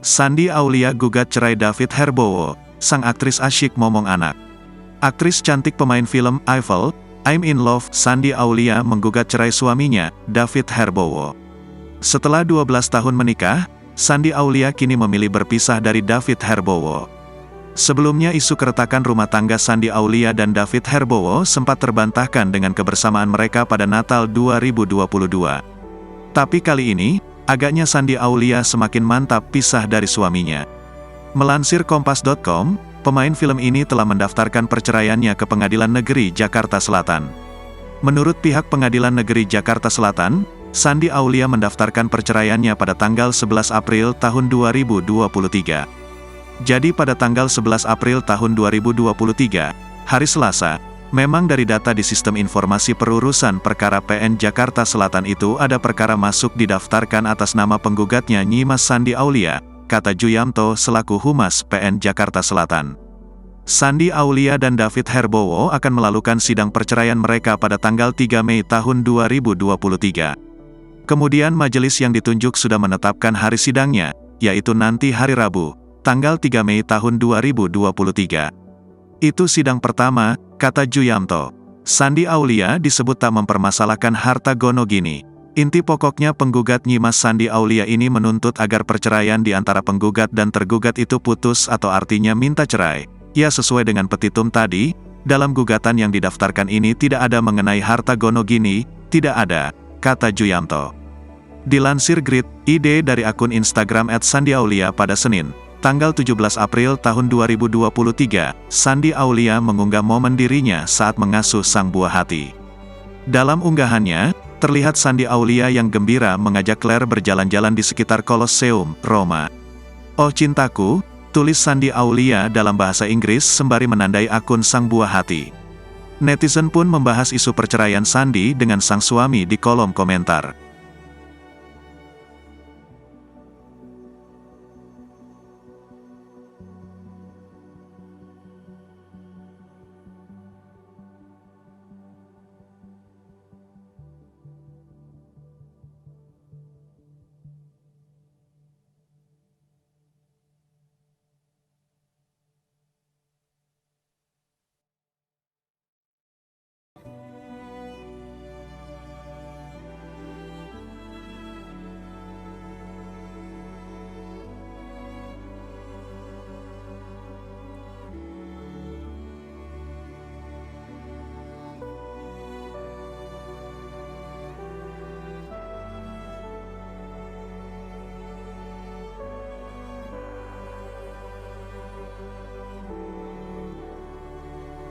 Shandy Aulia gugat cerai David Herbowo, sang aktris asyik momong anak. Aktris cantik pemain film Eiffel, I'm in Love, Shandy Aulia menggugat cerai suaminya, David Herbowo. Setelah 12 tahun menikah, Shandy Aulia kini memilih berpisah dari David Herbowo. Sebelumnya isu keretakan rumah tangga Shandy Aulia dan David Herbowo sempat terbantahkan dengan kebersamaan mereka pada Natal 2022. Tapi kali ini, agaknya Shandy Aulia semakin mantap pisah dari suaminya. Melansir Kompas.com, pemain film ini telah mendaftarkan perceraiannya ke Pengadilan Negeri Jakarta Selatan. Menurut pihak Pengadilan Negeri Jakarta Selatan, Shandy Aulia mendaftarkan perceraiannya pada tanggal 11 April tahun 2023. Jadi pada tanggal 11 April tahun 2023, hari Selasa, memang dari data di Sistem Informasi Perurusan Perkara PN Jakarta Selatan itu ada perkara masuk didaftarkan atas nama penggugatnya Nyimas Shandy Aulia, kata Juyamto selaku Humas PN Jakarta Selatan. Shandy Aulia dan David Herbowo akan melakukan sidang perceraian mereka pada tanggal 3 Mei tahun 2023. Kemudian majelis yang ditunjuk sudah menetapkan hari sidangnya, yaitu nanti hari Rabu, tanggal 3 Mei tahun 2023. Itu sidang pertama, kata Juyamto. Shandy Aulia disebut tak mempermasalahkan harta gono gini. Inti pokoknya penggugat Nyimas Shandy Aulia ini menuntut agar perceraian di antara penggugat dan tergugat itu putus atau artinya minta cerai. Ya sesuai dengan petitum tadi, dalam gugatan yang didaftarkan ini tidak ada mengenai harta gono gini, tidak ada, kata Juyamto. Dilansir Grid.id dari akun Instagram @shandyaulia pada Senin, tanggal 17 April tahun 2023, Shandy Aulia mengunggah momen dirinya saat mengasuh sang buah hati. Dalam unggahannya, terlihat Shandy Aulia yang gembira mengajak Claire berjalan-jalan di sekitar Kolosseum, Roma. "Oh cintaku," tulis Shandy Aulia dalam bahasa Inggris sembari menandai akun sang buah hati. Netizen pun membahas isu perceraian Shandy dengan sang suami di kolom komentar.